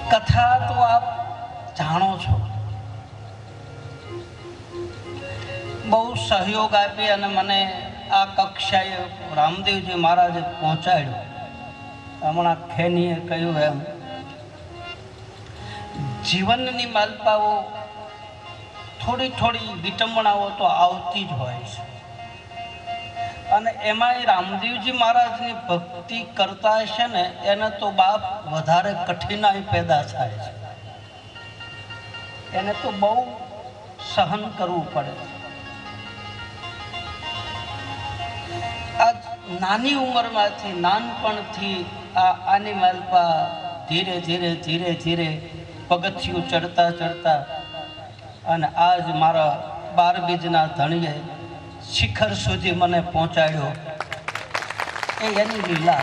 कथा तो आप जाणो छो, बहु सहयोग आपी अने मने आ कक्षाए रामदेवजी महाराजे पहोंचाड्यो। हमणा खेनीए कह्युं एम जीवननी मालपाओ थोड़ी थोड़ी विटंबणाओ तो आवती ज होय छे અને એમાંય રામદેવજી મહારાજની ભક્તિ કરતા હશે ને એને તો બાપ વધારે કઠિનાઈ પેદા થાય છે, એને તો બહુ સહન કરવું પડે છે। આજ નાની ઉંમરમાંથી નાનપણથી આની માલપા ધીરે ધીરે ધીરે ધીરે પગથિયું ચડતા ચડતા અને આજ મારા 12 બીજના ધણીએ શિખર સુધી મને પહોંચાડ્યો। એ એની લીલા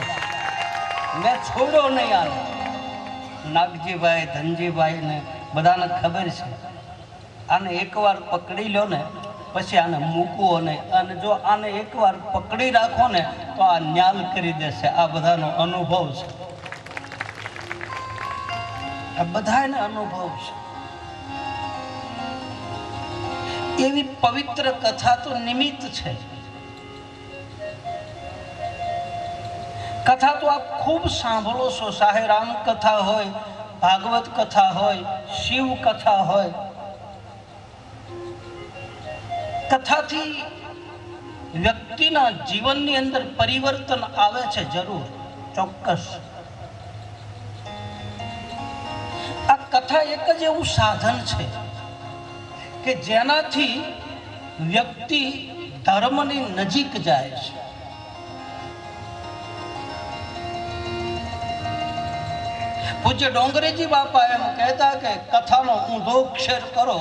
મેં છોડ્યો નહીં આને। નાગજીભાઈ ધનજીભાઈ ને બધાને ખબર છે આને એકવાર પકડી લો ને પછી આને મૂકવો નહીં, અને જો આને એકવાર પકડી રાખો ને તો આ ન્યાલ કરી દેશે। આ બધાનો અનુભવ છે, આ બધાને અનુભવ છે। એવી પવિત્ર કથા તો નિમિત્ત છે। कथा तो आप खूब सांभळो छो, साहे राम कथा होय, भागवत कथा होय, शिव कथा होय। कथा थी व्यक्तिना जीवननी अंदर परिवर्तन आवे छे, जरूर चौक्कस। आ कथा एक ज एवुं साधन छे के जेनाथी व्यक्ति धर्मनी नजीक जाए छे। पूज्य डोंगरेजी बापा एम कहता के कथानो ऊंधो क्षेर करो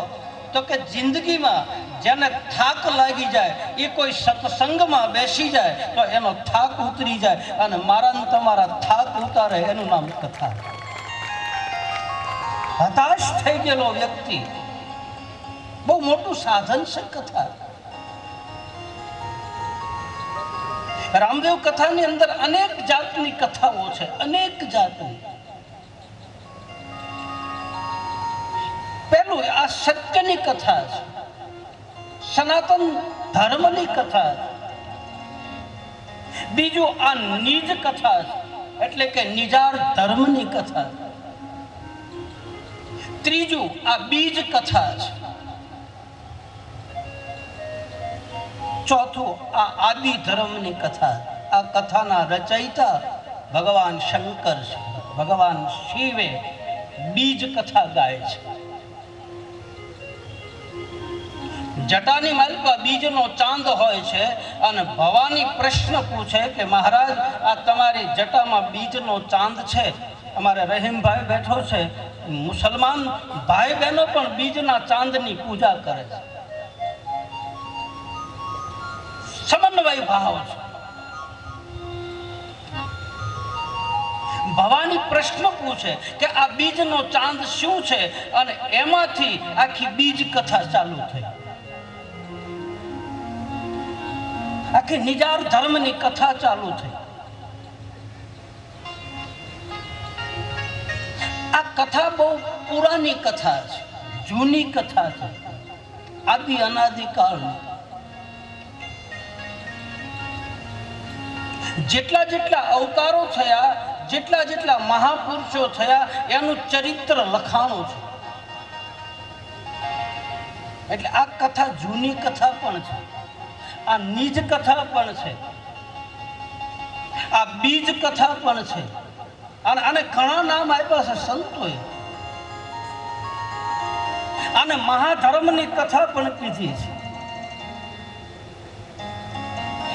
तो के जिंदगी में जेने थाक लागी जाए, ये कोई सत्संग में बेसी जाए तो एनो थाक उतरी जाए अने मारा ने तमारा थाक उतारे एनु नाम कथा। हताश थई गेलो व्यक्ति बहु मोटू साधन से कथा। रामदेव कथा नी अंदर अनेक जातनी कथाओ छे, अनेक जातनी। पहलू आ सत्यनी कथा छे, सनातन धर्मनी कथा छे। बीजू आ निज कथा छे, एटले के निजार धर्मनी कथा छे। त्रीजू आ बीज कथा छे। चौथो आ आदि धर्मनी कथा। आ कथाना रचयिता भगवान शंकर छे, भगवान शिवे बीज कथा गाय छे। जटानी मालपा बीजनो चांद होय छे अने भवानी प्रश्न पूछे के महाराज आ तमारी जटामां बीजनो चांद छे। अमारे रहीम भाई बैठो छे, मुसलमान भाई बहनों पण बीजना चांदनी पूजा करे छे। समन्वय भाव छे। भवानी प्रश्न पूछे कि आ बीजनो चांद शुं छे अने एमांथी आखी बीज कथा चालू थई। आखी निजार धर्मनी कथा चालू थई। आ कथा बहु पुरानी कथा छे, जूनी कथा छे, आदि अनादि काळनी। जेटला जेटला अवतारो थया, जेटला जेटला महापुरुषो थया, एनु चरित्र लखाणो छे। એટલે આ કથા જૂની કથા પણ છે, આ નિજ કથા પણ છે, આ બીજ કથા પણ છે, અને આને ઘણા નામ આપ્યા છે સંતોએ। આને મહાધર્મની કથા પણ કીધી છે,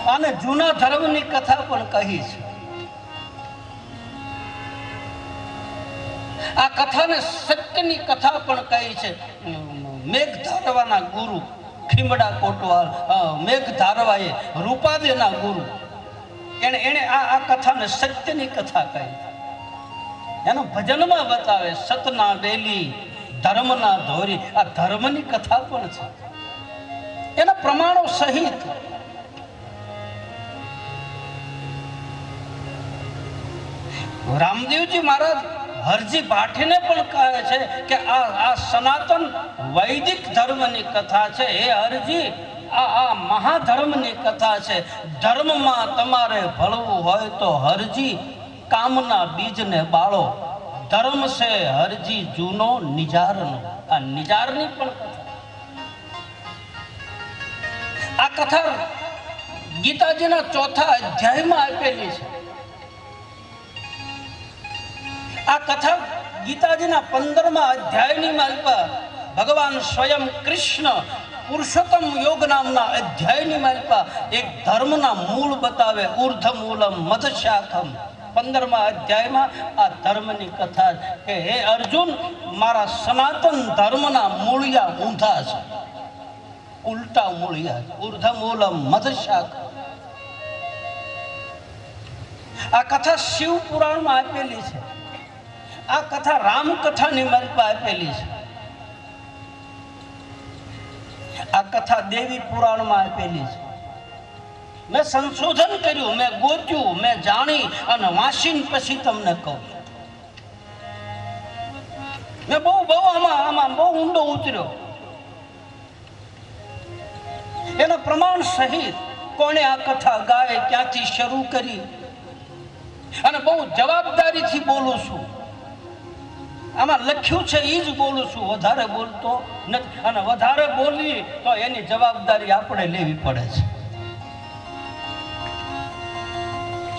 आने जूना धर्मनी कथा पण कही छे। आ कथाने सत्यनी कथा पण कही छे। मेघ धारवाना गुरु खीमड़ा कोटवाल, मेघ धारवाए रूपादेना गुरु, एने एने आ कथाने सत्यनी कथा कही। एनो भजनमा बतावे सतना बेली धर्मना धोरी। आ धर्मनी कथा पण छे, एना प्रमाणों सहित। रामदेव जी महाराज હરજી ભાટીને પણ કહે છે કે આ સનાતન વૈદિક ધર્મની કથા છે. હે હરજી, આ મહાધર્મની કથા છે. ધર્મમાં તમારે ભળવું હોય તો હરજી કામના બીજને બાળો. ધર્મ છે હરજી જૂનો નિજારનો. આ નિજારની પણ કથા, આ કથા ગીતાજીના 4થા અધ્યાયમાં આપેલી છે. આ કથા ગીતાજીના 15મા અધ્યાયની માલપા ભગવાન સ્વયં કૃષ્ણ પુરુષોત્તમ યોગ નામના અધ્યાયની માલપા એક ધર્મના મૂળ બતાવે. ઉર્ધ મૂલમ મધ શાખમ. 15મા અધ્યાયમાં આ ધર્મની કથા કે હે અર્જુન, મારા સનાતન ધર્મના મૂળિયા ઊંધા છે, ઉલટા મૂળિયા છે. ઉર્ધ મૂલમ મધ શાખમ. આ કથા શિવ પુરાણમાં આપેલી છે. આ કથા રામકથાની માલપા આપેલી છે. આ કથા દેવી પુરાણમાં આપેલી છે. મેં સંશોધન કર્યું, મેં ગોત્યું, મેં જાણી અને વાંચીને પછી તમને કહું. મેં બહુ આમાં બહુ ઊંડો ઉતર્યો. એના પ્રમાણ સહિત કોણે આ કથા ગાય, ક્યાંથી શરૂ કરી, અને બહુ જવાબદારીથી બોલું છું. આમાં લખ્યું છે એ જ બોલું છું, વધારે બોલતો નથી. અને વધારે બોલી તો એની જવાબદારી આપણે લેવી પડે છે.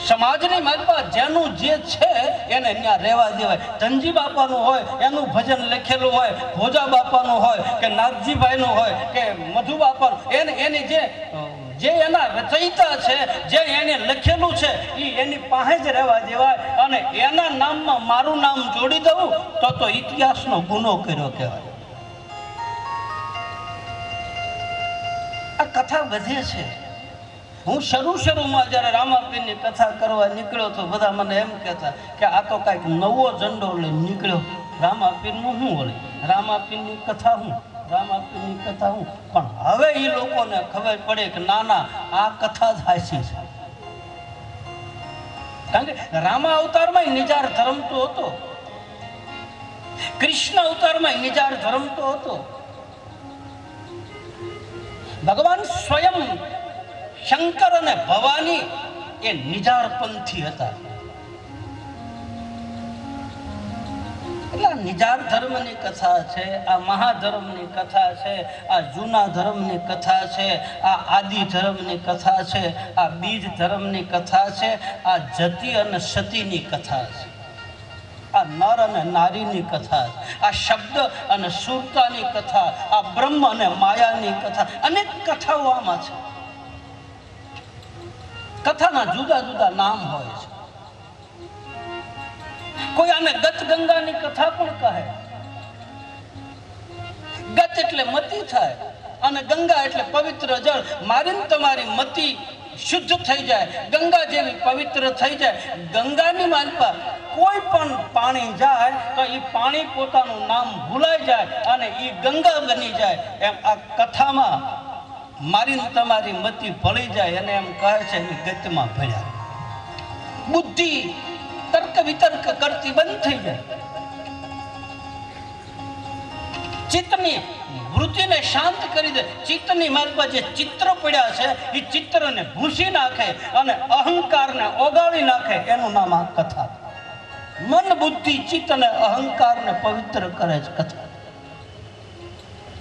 સમાજની માલપા જેનું જે છે એને ત્યાં રહેવા દેવાય. ધનજી બાપાનું હોય એનું ભજન લખેલું હોય, ભોજા બાપાનું હોય કે નાથજીભાઈનું હોય કે મધુ બાપાનું, એની જે એના રચયિતા છે, જે એને લખેલું છે એની પાસે જ રહેવા દેવાય. અને એના નામમાં મારું નામ જોડી દઉં તો ઇતિહાસનો ગુનો કર્યો કહેવાય. આ કથા વધે છે. હું શરૂમાં જ્યારે રામાપીરની કથા કરવા નીકળ્યો તો બધા મને એમ કહેતા કે આ તો કાંઈક નવો ઝંડો લઈને નીકળ્યો. રામાપીરનું શું વળી, રામાપીરની કથા હું, રામાપીરની કથા હું. પણ હવે એ લોકોને ખબર પડે કે ના, આ કથા જ હાચી છે. કારણ કે રામા અવતારમાં નિજાર ધર્મ તો હતો, કૃષ્ણ અવતારમાં નિજાર ધર્મ તો હતો. ભગવાન સ્વયં શંકર અને ભવાની એ નિજાર પંથી હતા. એટલે નિજાર ધર્મની કથા છે, આ મહાધર્મની કથા છે, આ જૂના ધર્મની કથા છે, આ આદિ ધર્મની કથા છે, આ બીજ ધર્મની કથા છે, આ જતી અને સતીની કથા છે, આ નર અને નારીની કથા છે, આ શબ્દ અને સુરતાની કથા, આ બ્રહ્મ અને માયાની કથા. અનેક કથાઓ આમાં છે. કથાના જુદા જુદા નામ હોય છે. કોઈ આને ગત ગંગાની કથા પણ કહે. ગત એટલે મતિ થાય અને ગંગા એટલે પવિત્ર જળ. મારીને તમારી મતિ શુદ્ધ થઈ જાય, ગંગા જેવી પવિત્ર થઈ જાય. ગંગાની માલપા કોઈ પણ પાણી જાય તો એ પાણી પોતાનું નામ ભૂલાઈ જાય અને એ ગંગા બની જાય. એમ આ કથામાં મારીને તમારી મતિ ભળી જાય અને એમ કહે છે કે ગતમાં ભળ્યા. બુદ્ધિ તર્ક વિતર્ક કરતી બંધ થઈ જાય. ચિત્તની વૃત્તિને શાંત કરી દે. ચિત્તની માલપા જે ચિત્ર પડ્યા છે એ ચિત્રને ભૂસી નાખે અને અહંકારને ઓગાળી નાખે. એનું નામ આ કથા. મન બુદ્ધિ ચિત્ત અને અહંકારને પવિત્ર કરે છે કથા.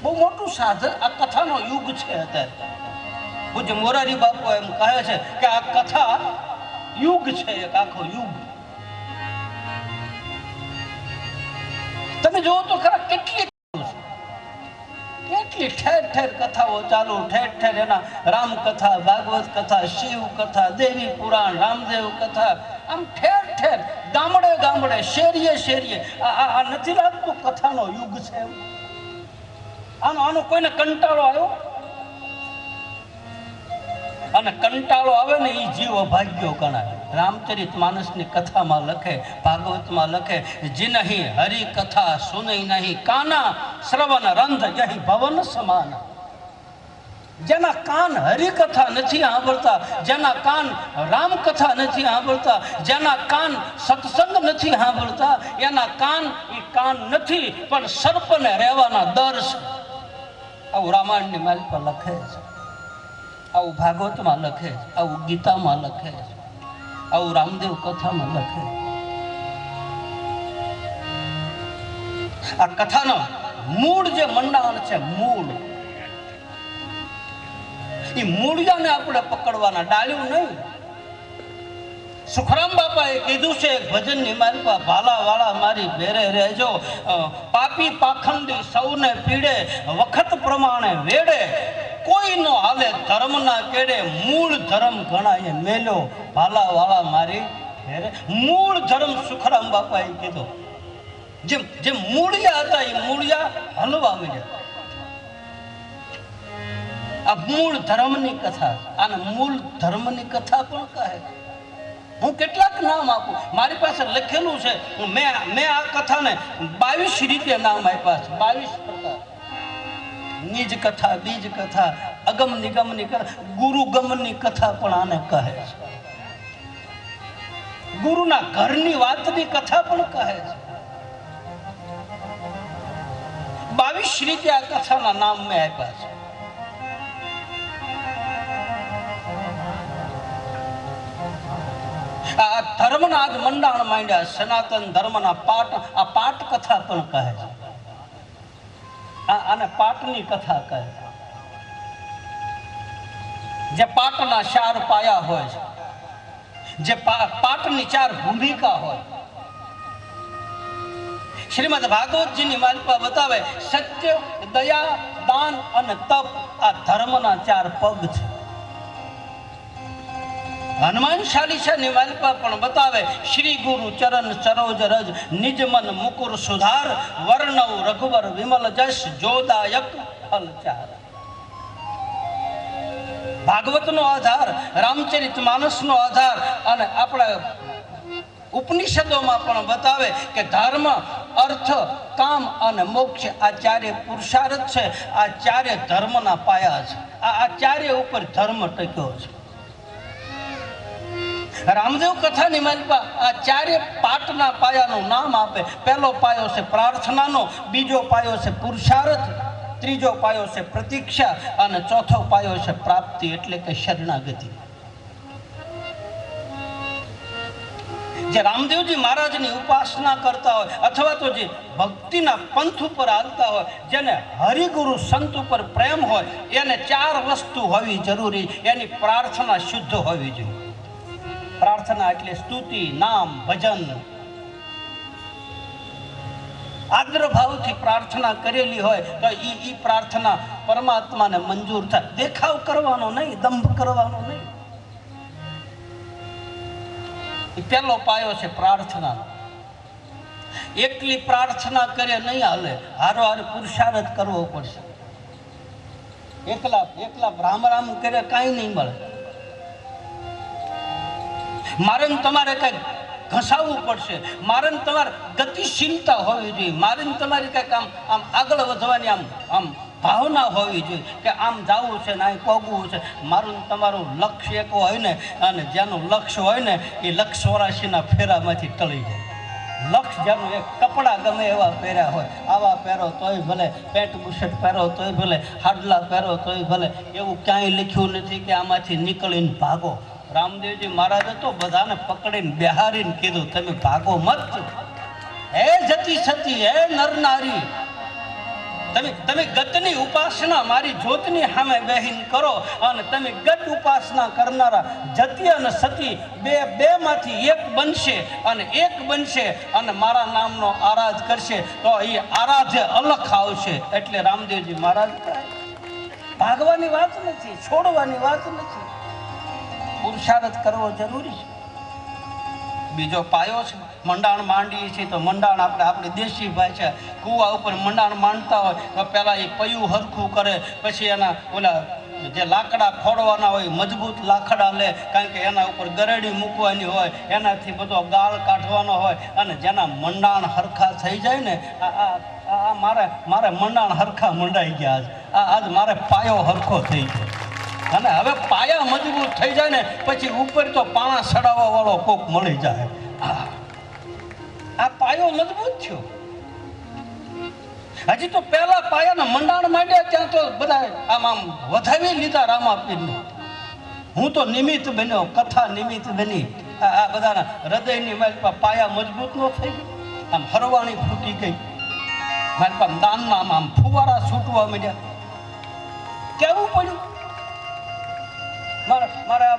બહુ મોટું સાધન આ કથાનો યુગ છે અત્યારે. પૂજ્ય મોરારી બાપુ એમ કહે છે કે આ કથા યુગ છે, એક આખો યુગ. તમે જુઓ તો ખરા કેટલી ઠેર ઠેર કથાઓ ચાલુ, ઠેર ઠેર એના રામ કથા, ભાગવત કથા, શિવ કથા, દેવી પુરાણ, રામદેવ કથા, આમ ઠેર ઠેર ગામડે ગામડે, શેરીએ શેરીએ. આ નથી લાગતું કથાનો યુગ છે? આનો કોઈને કંટાળો આવ્યો? અને કંટાળો આવે ને એ જીવ અભાગ્યો ગણાય. રામચરિત માનસની કથામાં લખે, ભાગવતમાં લખે, જીનહી હરિ કથા સુનઈ નહીં કાના, શ્રવણ રંધ યહી ભવન સમાન. જેના કાન હરિકથા નથી સાંભળતા, જેના કાન રામકથા નથી સાંભળતા, જેના કાન સત્સંગ નથી સાંભળતા, એના કાન એ કાન નથી પણ સર્પને રહેવાના દર છે. આવું રામાયણની માલ પર લખે છે, આવું ભાગવતમાં લખે છે, આવું ગીતામાં લખે છે, આવું રામદેવ કથામાં લખે. આ કથાનો મૂળ જે મંડાણ છે, મૂળ એ મૂળિયાને આપણે પકડવાના, ડાળ્યું નહીં. સુખરામ બાપાએ કીધું છે ભજનની માલિકા, ભાલા વાળા મારી ભેરે રહેજો, પાપી પાખંડી સૌને પીડે, વખત પ્રમાણે વેડે, કોઈ નો હાલે ધર્મના કેડે, મૂળ ધર્મ ગણાય મેલ્યો, ભાલા વાળા મારી ભેરે. મૂળ ધર્મ સુખરામ બાપાએ કીધો. જે મૂળિયા હતા એ મૂળિયા હલવા મળ્યા. આ મૂળ ધર્મની કથા, આને મૂળ ધર્મની કથા પણ કહે. હું કેટલાક નામ આપું, મારી પાસે લખેલું છે. મેં આ કથાને 22 રીતે નામ આપ્યા છે, 22 પ્રકાર. નિજ કથા, બીજ કથા, અગમ નિગમની કથા, ગુરુગમની કથા પણ આને કહે છે. ગુરુના ઘરની વાતની કથા પણ કહે છે. 22 રીતે આ કથાના નામ મેં આપ્યા છે. આ ધર્મના આજ મંડાણ માંડ્યા, સનાતન ધર્મના પાઠ, આ પાઠ કથા પણ કહે છે. આને પાઠની કથા કહે છે. જે પાઠના 4 પાયા હોય છે, જે પાઠની 4 ભૂમિકા હોય. શ્રીમદ ભાગવતજીની માલિકા બતાવે, સત્ય, દયા, દાન અને તપ આ ધર્મના 4 પગ છે. હનુમાન ચાલીસાની માલિકા પણ બતાવે, શ્રી ગુરુ ચરણ સરોજ રજ, નિજ મન મુકુર સુધાર, વર્ણવ રઘુવર વિમલ જશ, જોદાયક ફલચાર. ભાગવતનો આધાર, રામચરિતમાનસનો આધાર, અને આપણા ઉપનિષદોમાં પણ બતાવે કે ધર્મ, અર્થ, કામ અને મોક્ષ આ 4 પુરુષાર્થ છે. આ 4 ધર્મના પાયા છે. આ 4 ઉપર ધર્મ ટક્યો છે. રામદેવ કથાની માલિકા આ 4 પાઠના પાયાનું નામ આપે. પહેલો પાયો છે પ્રાર્થનાનો, બીજો પાયો છે પુરુષાર્થ, ત્રીજો પાયો છે પ્રતીક્ષા, અને ચોથો પાયો છે પ્રાપ્તિ એટલે કે શરણાગતિ. જે રામદેવજી મહારાજની ઉપાસના કરતા હોય, અથવા તો જે ભક્તિના પંથ ઉપર હાલતા હોય, જેને હરિગુરુ સંત ઉપર પ્રેમ હોય, એને 4 વસ્તુ હોવી જરૂરી. એની પ્રાર્થના શુદ્ધ હોવી જોઈએ. પ્રાર્થના એટલે સ્તુતિ, નામ, ભજન. આદ્ર ભાવથી પ્રાર્થના કરેલી હોય તો ઈ પ્રાર્થના પરમાત્માને મંજૂર થાય. દેખાવ કરવાનો નહીં, દંભ કરવાનો નહીં. પહેલો પાયો છે પ્રાર્થના. એકલી પ્રાર્થના કરે નહીં હાલે, હારો પુરુષાર્થ કરવો પડશે. એકલા રામ રામ કરે કાંઈ નહીં મળે. મારે તમારે કંઈક ઘસાવવું પડશે. મારે તમારે ગતિશીલતા હોવી જોઈએ. મારે તમારી કંઈક આમ આગળ વધવાની આમ ભાવના હોવી જોઈએ કે આમ જવું છે ને અહીં પહોંચવું છે. મારું તમારું લક્ષ્ય એક હોય ને, અને જેનું લક્ષ્ય હોય ને એ લક્ષ્ય 84ના ફેરામાંથી ટળી જાય. લક્ષ્ય જેનું, એક કપડાં ગમે એવા પહેર્યા હોય, આવા પહેરો તોય ભલે, પેન્ટ બુશર્ટ પહેરો તોય ભલે, હાડલા પહેરો તોય ભલે, એવું ક્યાંય લખ્યું નથી કે આમાંથી નીકળીને ભાગો. રામદેવજી મહારાજે તો બધાને પકડીને બેહારીને કીધું, તમે ભાગો મત. હે જતી સતી, હે નર નારી, તમે ગતની ઉપાસના મારી જ્યોતની સામે બેહીને કરો, અને તમે ગત ઉપાસના કરનારા જતી અને સતી બે માંથી એક બનશે, અને એક બનશે અને મારા નામનો આરાધ કરશે તો એ આરાધે અલખ આવશે. એટલે રામદેવજી મહારાજ ભાગવાની વાત નથી, છોડવાની વાત નથી. પુરુષાર્થ કરવો જરૂરી છે. બીજો પાયો છે મંડાણ માંડીએ છીએ તો મંડાણ આપણી દેશી ભાષા, કુવા ઉપર મંડાણ માંડતા હોય તો પહેલાં એ પૈયું હરખું કરે, પછી એના ઓલા જે લાકડા ખોડવાના હોય મજબૂત લાકડા લે, કારણ કે એના ઉપર ગરેડી મૂકવાની હોય, એનાથી બધો ગાળ કાઢવાનો હોય. અને જેના મંડાણ હરખા થઈ જાય ને, મારે મંડાણ હરખા મંડાઈ ગયા. આજ મારે પાયો હરખો થઈ ગયો. અને હવે પાયા મજબૂત થઈ જાય ને પછી ઉપર તો પાણા સડાવવા વાળો કોક મળી જાય. આ પાયો મજબૂત થયો. હજી તો પહેલા પાયાના મંડાણ માંડ્યા ત્યાં તો બધા આમ વધાવી લીધા રામાપીરને. હું તો નિમિત્ત બન્યો, કથા નિમિત્ત બની. આ બધાના હૃદયની મારી પાસે પાયા મજબૂત ન થઈ ગઈ. આમ હરવાણી ફૂટી ગઈ મારી પાસે. દાનમાં આમ ફુવારા છૂટવા માંડ્યા. કેવું પડ્યું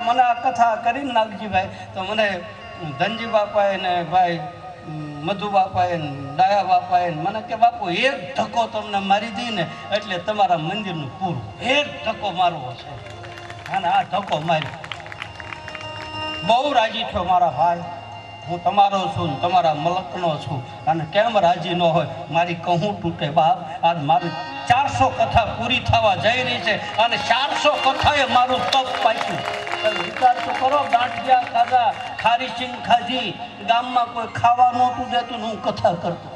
મને આ કથા કરીને નાગજીભાઈ તો મને ધનજી બાપાએ ને ભાઈ મધુ બાપાએ ડાયા બાપાએ મને કે બાપુ એક ધક્કો તમને મારી દઈ ને એટલે તમારા મંદિરનું પૂરું. એક ધક્કો મારવો છે. અને આ ધક્કો માર્યો. બહુ રાજી થયો મારા ભાઈ. હું તમારો છું, તમારા મલકનો છું. અને કેમ રાજી ન હોય? મારી કહું તૂટે બાપ. આજ મારી 400 કથા પૂરી થવા જઈ રહી છે અને 400 કથાએ મારું તપ પાક્યું. વિચાર તો કરો, ગાંઠિયા ખાધા, ખારી સિંગ ખાધી, ગામમાં કોઈ ખાવા નહોતું દેતું, હું કથા કરતો.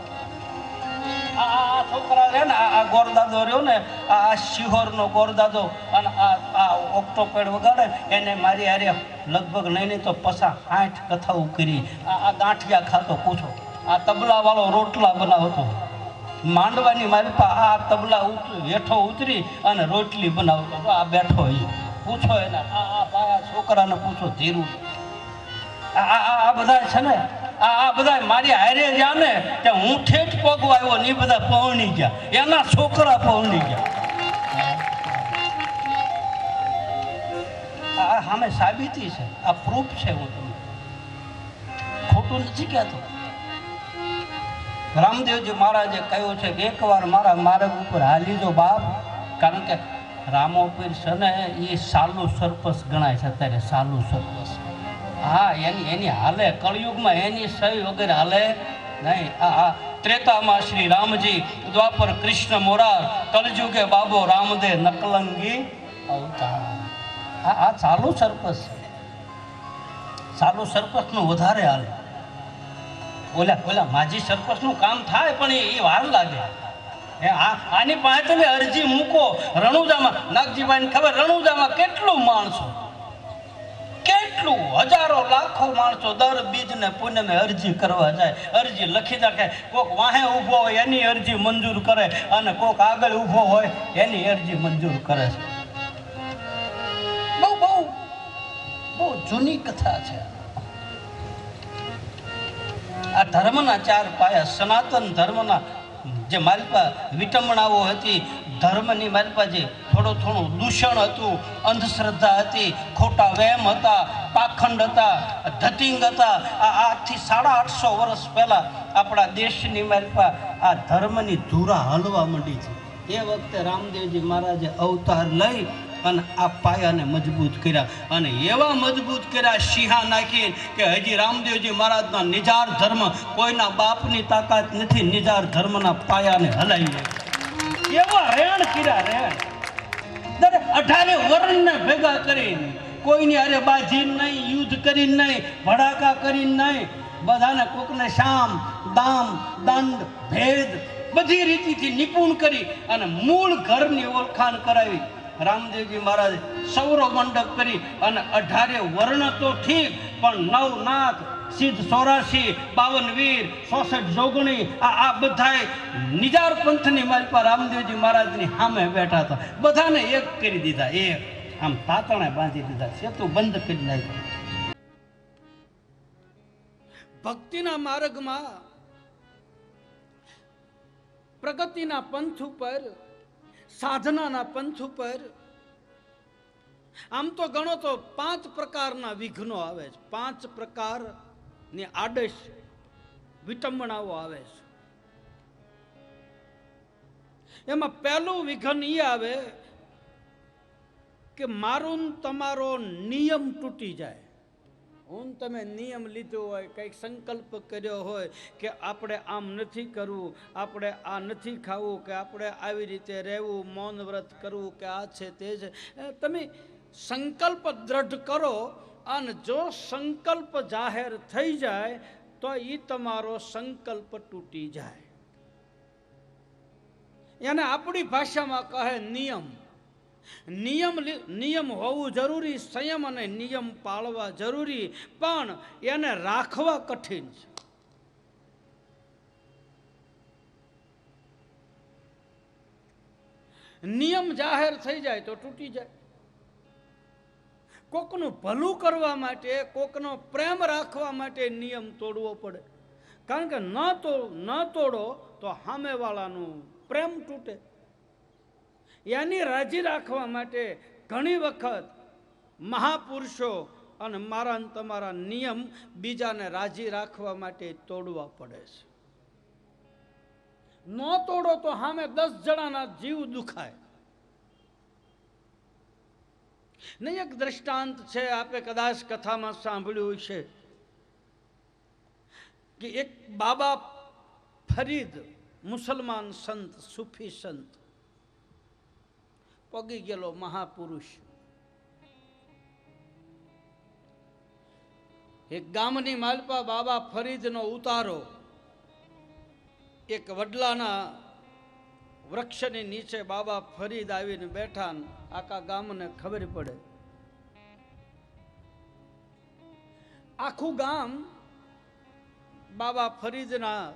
આ છોકરા રહે ને, આ ગોરદાદો રહ્યો ને, આ શિહોરનો ગોરદાદો, અને આ ઓક્ટોપેડ વગાડે એને મારી હારે લગભગ નહીં તો 50-60 કથાઓ કરી. આ ગાંઠિયા ખાતો પૂછો. આ તબલા વાળો રોટલા બનાવતો. માંડવાની મારી પાસે આ તબલા હેઠો ઉતરી અને રોટલી બનાવતો. આ બેઠો એ પૂછો એના. આ છોકરાને પૂછો ધીરું. આ બધા છે ને, આ બધા મારી હારે ગયા ને ત્યાં હું ઠેઠ પગવા આવ્યો ને એ બધા પહોંચી ગયા. એના છોકરા પહોંચી ગયા. આ સામે સાબિતી છે, આ પ્રૂફ છે. હું તમને ખોટું નથી કહેતો. રામદેવજી મહારાજે કહ્યું છે કે એકવાર મારા માર્ગ ઉપર હાલી જો બાપ. કારણ કે રામોપીર છે ને એ સાલું સરપસ ગણાય છે અત્યારે. સાલું સરપસ, હા, એની હાલે કળયુગમાં એની સહી વગેરે હાલે નહીં. આ ત્રેતામાં શ્રી રામજી, દ્વાપર કૃષ્ણ મોરાર, કલયુગે બાબો રામદેવ નકલંગી અવતાર. આ ચાલુ સરપસ છે. ચાલુ સરપસનું વધારે હાલે. ઓલા માજી સરપસનું કામ થાય પણ એ વાર લાગે. આની પાસે તમે અરજી મૂકો. રણુજામાં નાગજીભાઈને ખબર, રણુજામાં કેટલું માણસો, કેટલું હજારો લાખો માણસો દર બીજ ને પુણ્યમે અરજી કરવા જાય. અરજી લખી નાખે. કોક વાહે ઊભો હોય એની અરજી મંજૂર કરે અને કોક આગળ ઊભો હોય એની અરજી મંજૂર કરે છે. બહુ બહુ બહુ જૂની કથા છે. આ ધર્મના 4 પાયા, સનાતન ધર્મના જે મારી પાસે વિટંબણાઓ હતી, ધર્મની મારી પાસે જે થોડું દૂષણ હતું, અંધશ્રદ્ધા હતી, ખોટા વહેમ હતા, પાખંડ હતા, ધતિંગ હતા. આજથી 850 વર્ષ પહેલાં આપણા દેશની મારી પાસે આ ધર્મની ધૂરા હલવા માંડી છે. એ વખતે રામદેવજી મહારાજે અવતાર લઈ અને આ પાયાને મજબૂત કર્યા. અને એવા મજબૂત કર્યા સિંહા નાખીને કે હજી રામદેવજી મહારાજના નિજાર ધર્મ કોઈના બાપની તાકાત નથી નિજાર ધર્મના પાયાને હલાવી. એવા રેણ કર્યા, રેણ. દરેક 18 વર્ણને ભેગા કરીને, કોઈની અરે બાજી નહીં, યુદ્ધ કરીને નહીં, ભડાકા કરીને નહીં, બધાને કોકને શામ, દામ, દંડ, ભેદ બધી રીતિથી નિપુણ કરી અને મૂળ ઘરની ઓળખાણ કરાવી. રામદેવજી મહારાજ સૌરવ મંડપ કરી અને 18 વર્ણ તો ઠીક પણ 9 નાથ, સિદ્ધ 84, 52 વીર, 64 જોગણી, આ બધાએ નિજાર પંથની મારી પાસે રામદેવજી મહારાજની સામે બેઠા હતા. બધાને એક કરી દીધા. એક આમ તાતણે બાંધી દીધા. સેતુ બંધ કરી નાખ્યું. ભક્તિના માર્ગમાં, પ્રગતિના પંથ ઉપર, સાધનાના પંથ ઉપર આમ તો ગણો તો 5 પ્રકારના વિઘ્નો આવે છે. 5 પ્રકારની આડશ વિટંબણાઓ આવે છે. એમાં પહેલું વિઘન એ આવે કે મારું તમારો નિયમ તૂટી જાય. હું તમે નિયમ લીધો હોય, કંઈક સંકલ્પ કર્યો હોય કે આપણે આમ નથી કરવું, આપણે આ નથી ખાવું, કે આપણે આવી રીતે રહેવું, મૌન વ્રત કરવું, કે આ છે તે છે. તમે સંકલ્પ દ્રઢ કરો અને જો સંકલ્પ જાહેર થઈ જાય તો એ તમારો સંકલ્પ તૂટી જાય. એને આપણી ભાષામાં કહે નિયમ. નિયમ હોવું જરૂરી, સંયમ અને નિયમ પાળવા જરૂરી, પણ એને રાખવા કઠિન છે. નિયમ જાહેર થઈ જાય તો તૂટી જાય. કોકનું ભલું કરવા માટે, કોકનો પ્રેમ રાખવા માટે નિયમ તોડવો પડે. કારણ કે ન તોડો તો સામેવાળાનું પ્રેમ તૂટે. એની રાજી રાખવા માટે ઘણી વખત મહાપુરુષો અને મારા ને તમારા નિયમ બીજાને રાજી રાખવા માટે તોડવા પડે છે. ન તોડો તો સામે 10 જણાના જીવ દુખાય. નહીં, એક દ્રષ્ટાંત છે, આપે કદાચ કથામાં સાંભળ્યું છે કે એક બાબા ફરીદ, મુસલમાન સંત, સૂફી સંત, પગી ગયેલો મહાપુરુષ, એક ગામની માલપા બાબા ફરીદનો ઉતારો એક વડલાના વૃક્ષની નીચે બાબા ફરીદ આવીને બેઠા. આખા ગામને ખબર પડે. આખું ગામ બાબા ફરીદના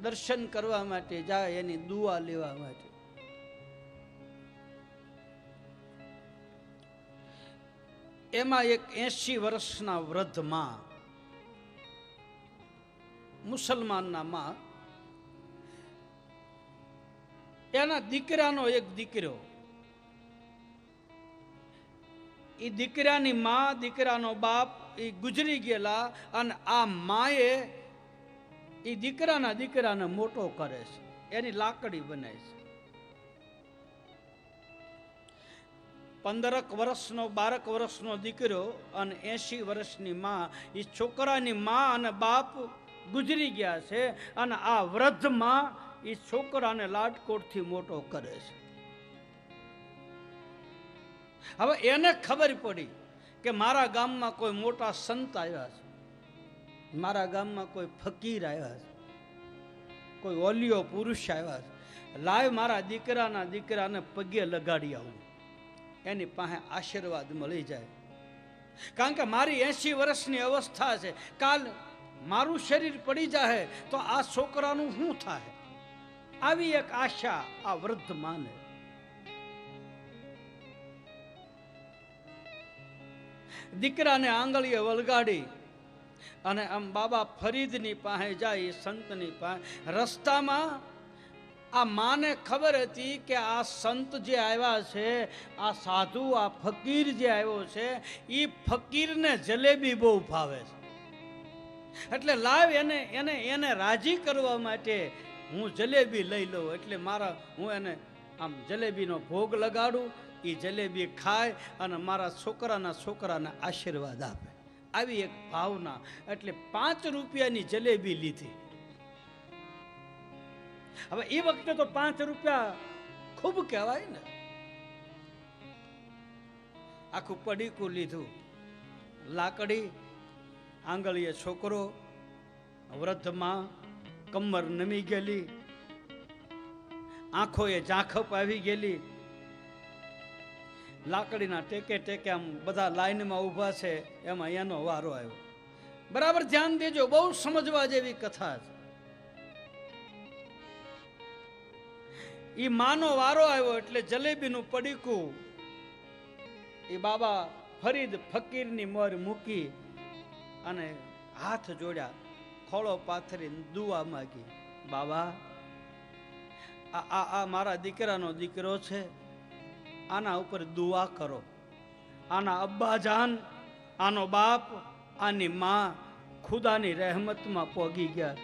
દર્શન કરવા માટે જાય, એની દુઆ લેવા માટે. એમાં એક 80 વર્ષના વૃદ્ધ માં, મુસલમાનના માં, એના દીકરાનો એક દીકરો, એ દીકરાની માં, દીકરાનો બાપ એ ગુજરી ગયેલા, અને આ માએ એ દીકરાને મોટો કરે છે, એની લાકડી બનાવે છે. 15 વર્ષનો 12 વર્ષનો દીકરો અને 80 વર્ષની માં, એ છોકરાની માં અને બાપ ગુજરી ગયા છે, અને આ વૃદ્ધ માં એ છોકરાને લાડકોટથી મોટો કરે છે. હવે એને ખબર પડી કે મારા ગામમાં કોઈ મોટા સંત આવ્યા છે, મારા ગામમાં કોઈ ફકીર આવ્યા છે, કોઈ ઓલિયો પુરુષ આવ્યા છે. લાવ મારા દીકરાને પગે લગાડી આવું, એની પાસે આશીર્વાદ મળી જાય. કારણ કે મારી 80 વર્ષની અવસ્થા છે, કાલ મારું શરીર પડી જાય તો આ છોકરાનું શું થાય? આવી એક આશા આ વૃદ્ધ માને. દીકરાને આંગળીએ વળગાડી અને આમ બાબા ફરીદની પાસે જાય, સંતની પાસે. રસ્તામાં આ માને ખબર હતી કે આ સંત જે આવ્યા છે, આ સાધુ, આ ફકીર જે આવ્યો છે, એ ફકીરને જલેબી બહુ ભાવે છે. એટલે લાવ એને રાજી કરવા માટે હું જલેબી લઈ લઉં. એટલે હું એને આમ જલેબીનો ભોગ લગાડું, એ જલેબી ખાય અને મારા છોકરાને આશીર્વાદ આપે. આવી એક ભાવના. એટલે 5 રૂપિયાની જલેબી લીધી. હવે એ વખતે તો 5 રૂપિયા ખૂબ કહેવાય ને. આખું પડીકું લીધું, લાકડી, આંગળીએ છોકરો, વૃદ્ધમાં કમર નમી ગયેલી, આંખોએ ઝાંખપ આવી ગયેલી. લાકડીના ટેકે આમ બધા લાઈનમાં ઊભા છે, એમાં એનો વારો આવ્યો. બરાબર ધ્યાન દેજો, બહુ સમજવા જેવી કથા છે. ઈ માનો વારો આવ્યો એટલે જલેબીનું પડીકું એ બાબા ફરીદ ફકીરની મોર મૂકી અને હાથ જોડ્યા, ખોળો પાથરીને દુઆ માગી. બાબા, આ મારા દીકરાનો દીકરો છે, આના ઉપર દુઆ કરો. આના અબ્બા જાન, આનો બાપ, આની માં ખુદાની રહેમતમાં પોગી ગયા.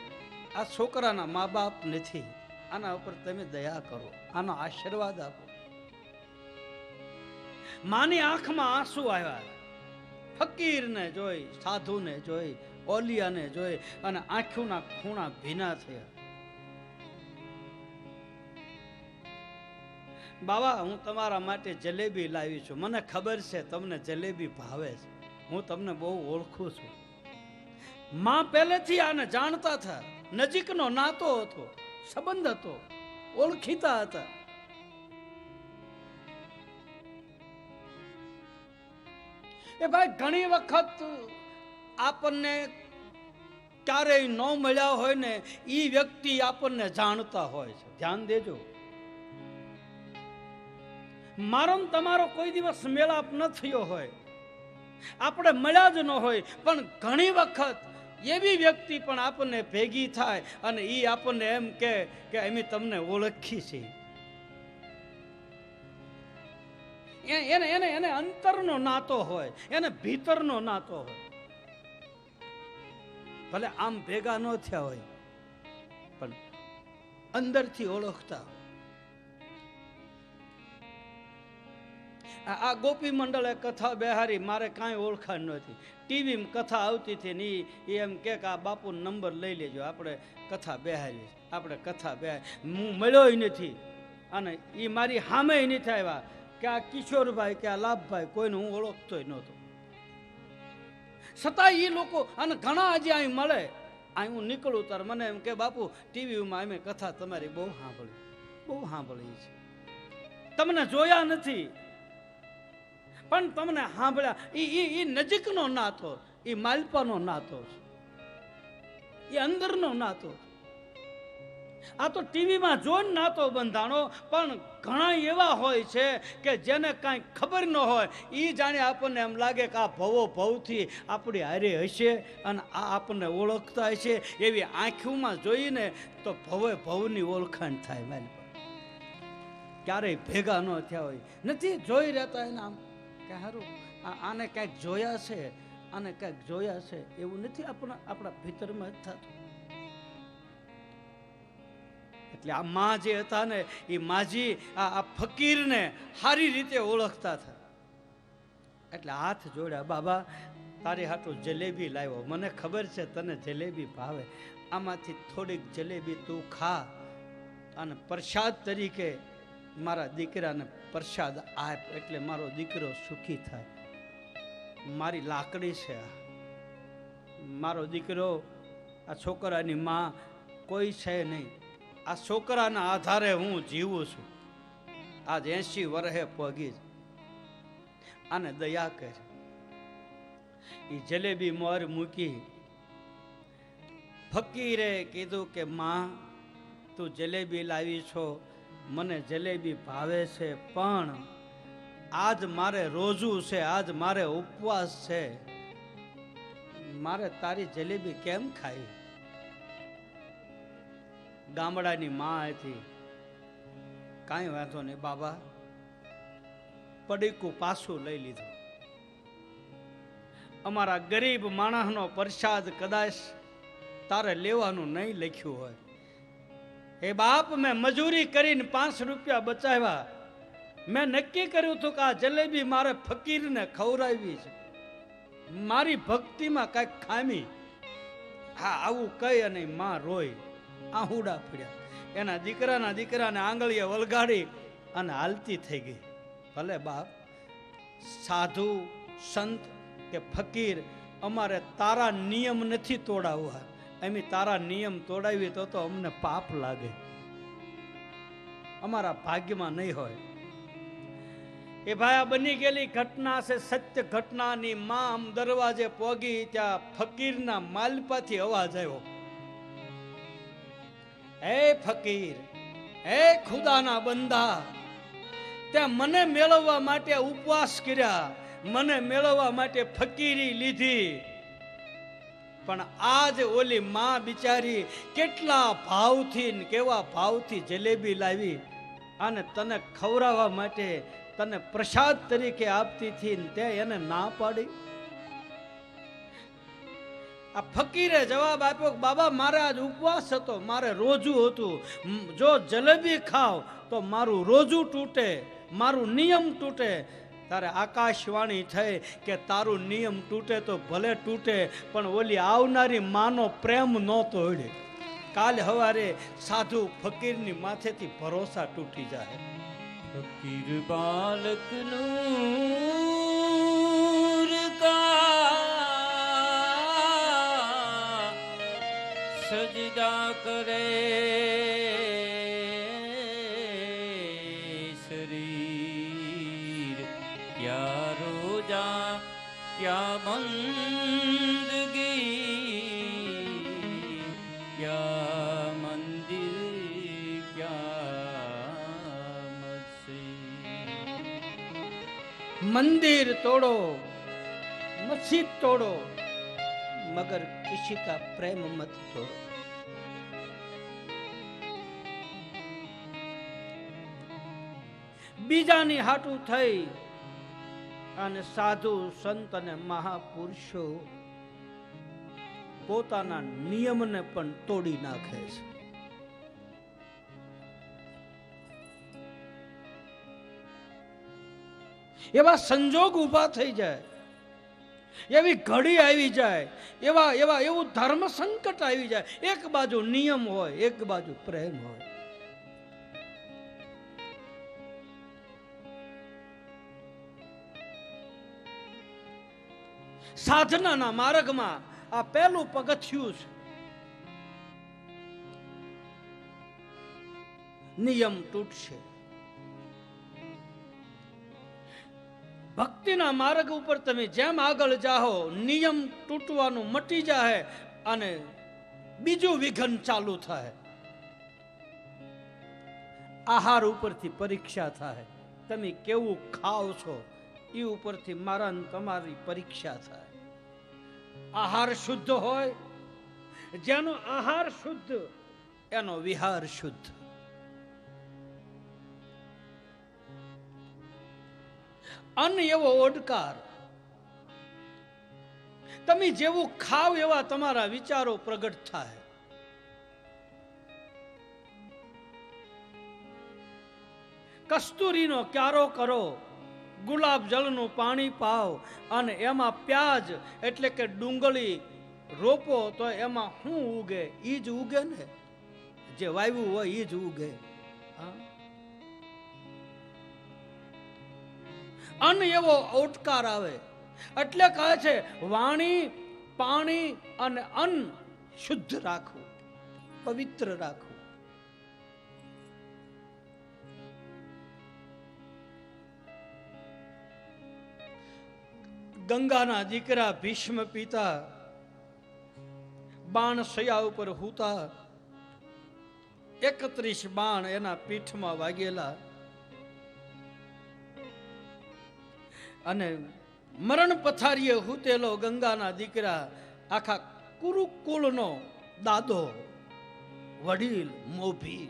આ છોકરાના મા બાપ નથી, આના ઉપર તમે દયા કરો, આનો આશીર્વાદ આપો. માની આંખમાં આંસુ આવ્યા. ફકીરને જોઈ, સાધુને જોઈ, ઓલિયાને જોઈ અને આંખોના ખૂણા ભીના થયા. બાબા, હું તમારા માટે જલેબી લાવી છું. મને ખબર છે તમને જલેબી ભાવે છે, હું તમને બહુ ઓળખું છું. માં પહેલેથી આને જાણતા હતા, નજીકનો નાતો હતો, સંબંધ હતો, ઓળખીતા હતા. એ ભાઈ ઘણી વખત આપણને ક્યારેય ન મળ્યા હોય ને એ વ્યક્તિ આપણને જાણતા હોય છે. ધ્યાન દેજો. મારો ને તમારો કોઈ દિવસ મેળાપ ન થયો હોય, આપણે મળ્યા જ ન હોય, પણ ઘણી વખત એવી વ્યક્તિ પણ આપણને ભેગી થાય અને એ આપણને એમ કે અમે તમને ઓળખી છીએ. એને એને એને અંતરનો નાતો હોય, એને ભીતરનો નાતો હોય. ભલે આમ ભેગા ન થયા હોય પણ અંદરથી ઓળખતા. આ ગોપી મંડળે કથા બેહારી, મારે કાંઈ ઓળખાણ નહોતી. ટીવીમાં કથા આવતી હતી ને એ એમ કે આ બાપુ નંબર લઈ લેજો, આપણે કથા બેહારી. આપણે કથા બેહારી, હું મળ્યો નથી અને એ મારી સામે નથી આવ્યા કે આ કિશોરભાઈ કે આ લાભભાઈ, કોઈને હું ઓળખતોય નહોતો. છતાં એ લોકો અને ઘણા હજી અહીં મળે, અહીં હું નીકળું ત્યારે મને એમ કે બાપુ ટીવીમાં અમે કથા તમારી બહુ સાંભળી છે, તમને જોયા નથી પણ તમને સાંભળ્યા. એ નજીકનો નાતો, એ માલપાનો નાતો છે, એ અંદરનો નાતો. આ તો ટીવીમાં જોઈને નાતો બંધાણો, પણ ઘણા એવા હોય છે કે જેને કાંઈ ખબર ન હોય, એ જાણે આપણને એમ લાગે કે આ ભવો ભવથી આપણી હારે હશે અને આ આપણને ઓળખતા હશે. એવી આંખોમાં જોઈને તો ભવે ભવની ઓળખાણ થાય. મારી ક્યારેય ભેગા ન થયા હોય, નથી જોઈ રહેતા એને આમ કે સારું આને કાંઈક જોયા છે, આને કાંઈક જોયા છે, એવું નથી આપણા ભીતરમાં જ થતું. એટલે આ માં જે હતા ને એ માજી આ ફકીરને સારી રીતે ઓળખતા હતા. એટલે હાથ જોડ્યા, બાબા તારી હાટું જલેબી લાવ્યો, મને ખબર છે તને જલેબી ભાવે, આમાંથી થોડીક જલેબી તું ખા અને પ્રસાદ તરીકે મારા દીકરાને પ્રસાદ આપ, એટલે મારો દીકરો સુખી થાય. મારી લાકડી છે આ, મારો દીકરો, આ છોકરાની માં કોઈ છે નહીં, આ છોકરાના આધારે હું જીવું છું. આજ 80 વર્ષે પગી આને દયા કર. એ જલેબી મોર મૂકી. ફકીરે કીધું કે માં તું જલેબી લાવી છો, મને જલેબી ભાવે છે, પણ આજ મારે રોજુ છે, આજ મારે ઉપવાસ છે, મારે તારી જલેબી કેમ ખાઈ? ગામડાની માં હતી, કાંઈ વાંધો નહીં બાબા, પડીકું પાછું લઈ લીધું. અમારા ગરીબ માણસનો પ્રસાદ કદાચ તારે લેવાનું નહીં લખ્યું હોય. હે બાપ, મેં મજૂરી કરીને 5 રૂપિયા બચાવ્યા, મેં નક્કી કર્યું હતું કે આ જલેબી મારે ફકીરને ખવડાવવી છે, મારી ભક્તિમાં કાંઈક ખામી. હા, આવું કહી અને માં રોઈ, આહુડા પડ્યા. એના દીકરાને આંગળીએ વલગાડી અને હાલતી થઈ ગઈ. ભલે બાપ, સાધુ સંત કે ફકીર, અમારે તારા નિયમ નથી તોડાવવા, અમે તારા નિયમ તોડાવી તો અમને પાપ લાગે, અમારા ભાગ્યમાં નહીં હોય. એ ભાઈ, આ બની ગયેલી ઘટના છે સત્ય ઘટનાની. માં આમ દરવાજે પોગી, ત્યાં ફકીરના માલપાથી અવાજ આવ્યો, હે ફકીર, હે ખુદાના બંદા, ત્યાં મને મેળવવા માટે ઉપવાસ કર્યા, મને મેળવવા માટે ફકીરી લીધી, પણ આજ ઓલી માં બિચારી કેટલા ભાવથી ને કેવા ભાવથી જલેબી લાવી અને તને ખવડાવવા માટે, તને પ્રસાદ તરીકે આપતી હતી ને તે એને ના પાડી. આ ફકીરે જવાબ આપ્યો, બાબા મારે આજ ઉપવાસ હતો, મારે રોજુ હતું, જો જલેબી ખાવ તો મારું રોજુ તૂટે, મારું નિયમ તૂટે. તારે આકાશવાણી થઈ કે તારું નિયમ તૂટે તો ભલે તૂટે, પણ ઓલી આવનારી માનો પ્રેમ ન તોડે. કાલ હવારે સાધુ ફકીરની માથેથી ભરોસા તૂટી જાય. ફકીર બાલક નૂર કા સજદા કરે, શરીર ક્યા રોજા मंदगी क्या मंदिर क्या मस्जिद। मंदिर तोड़ो मस्जिद तोड़ो मगर किसी का प्रेम मत तोड़ो। બીજાની હાટું થઈ અને સાધુ સંત અને મહાપુરુષો પોતાના નિયમને પણ તોડી નાખે છે. એવા સંજોગ ઊભા થઈ જાય, એવી ઘડી આવી જાય, એવું ધર્મ સંકટ આવી જાય. એક બાજુ નિયમ હોય, એક બાજુ પ્રેમ હોય. સાધનાના માર્ગમાં આ પહેલું પગથિયું છે. નિયમ તૂટશે. ભક્તિના માર્ગ ઉપર તમે જેમ આગળ જાઓ નિયમ તૂટવાનું મટી જાય અને બીજું વિઘન ચાલુ થાય. આહાર ઉપરથી પરીક્ષા થાય. તમે કેવું ખાઓ છો એ ઉપરથી મારા તમારી પરીક્ષા થાય. આહાર શુદ્ધ હોય, જેનો આહાર શુદ્ધ એનો વિહાર શુદ્ધ. અન્ન એવો ઓડકાર, તમે જેવું ખાવ એવા તમારા વિચારો પ્રગટ થાય. કસ્તુરીનો ક્યારો કરો, ગુલાબ જળનું પાણી પાવ અને એમાં પ્યાજ એટલે કે ડુંગળી રોપો તો એમાં શું ઉગે? ઈ જ ઉગે ને, જે વાવ્યું હોય ઈ જ ઉગે. અન્ન એવો ઓટકાર આવે એટલે કહે છે વાણી પાણી અને અન્ન શુદ્ધ રાખવું, પવિત્ર રાખવું. ગંગાના દીકરા ભીષ્મ પિતા બાણ સયા ઉપર હુતા, 31 બાણ એના પીઠમાં વાગેલા અને મરણ પથારીએ હુતેલો ગંગાના દીકરા આખા કુરુકુળનો દાદો, વડીલ, મોભી.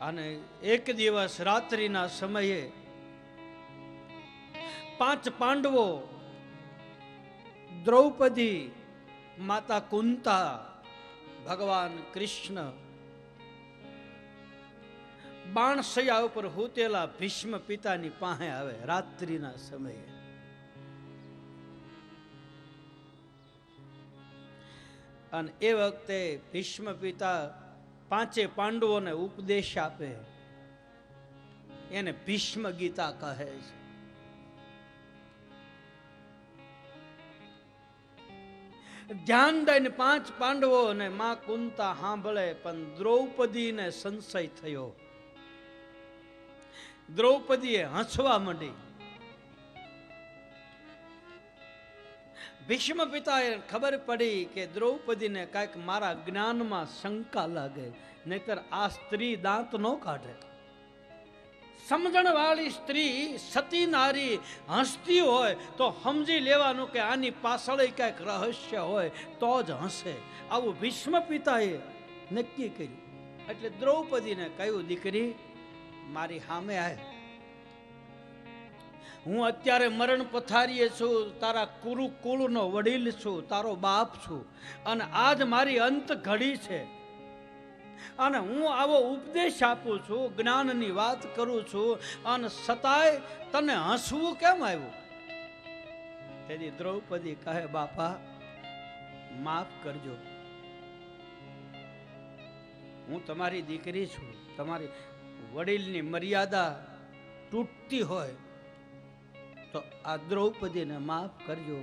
અને એક દિવસ રાત્રિના સમયે 5 પાંડવો, દ્રૌપદી, માતા કુંતા, ભગવાન કૃષ્ણ બાણસયા ઉપર હુતેલા ભીષ્મ પિતાની પાસે આવે રાત્રિના સમયે. અને એ વખતે ભીષ્મ પિતા 5 પાંડવોને ઉપદેશ આપે, એને ભીષ્મ ગીતા કહે છે. ધ્યાન દઈને 5 પાંડવો અને માં કુંતા સાંભળે, પણ દ્રૌપદીને સંશય થયો. દ્રૌપદીએ હસવા માંડી. ભીષ્મ પિતાએ ખબર પડી કે દ્રૌપદીને કાંઈક મારા જ્ઞાનમાં શંકા લાગે, નહીતર આ સ્ત્રી દાંત ન કાઢે. સમજણ વાળી સ્ત્રી, સતી નારી હસતી હોય તો સમજી લેવાનું કે આની પાછળ કંઈક રહસ્ય હોય તો જ હસે. આવું ભીષ્મ પિતાએ નક્કી કર્યું. એટલે દ્રૌપદીને કહ્યું, દીકરી મારી સામે આય. હું અત્યારે મરણ પથારીએ છું, તારા કુરુકુળનો વડીલ છું, તારો બાપ છું, અને આજ મારી અંત ઘડી છે અને હું આવો ઉપદેશ આપું છું, જ્ઞાનની વાત કરું છું, અને છતાંય તને હસવું કેમ આવ્યું? તેથી દ્રૌપદી કહે, બાપા માફ કરજો, હું તમારી દીકરી છું, તમારી વડીલની મર્યાદા તૂટતી હોય તો આ દ્રૌપદીને માફ કરજો.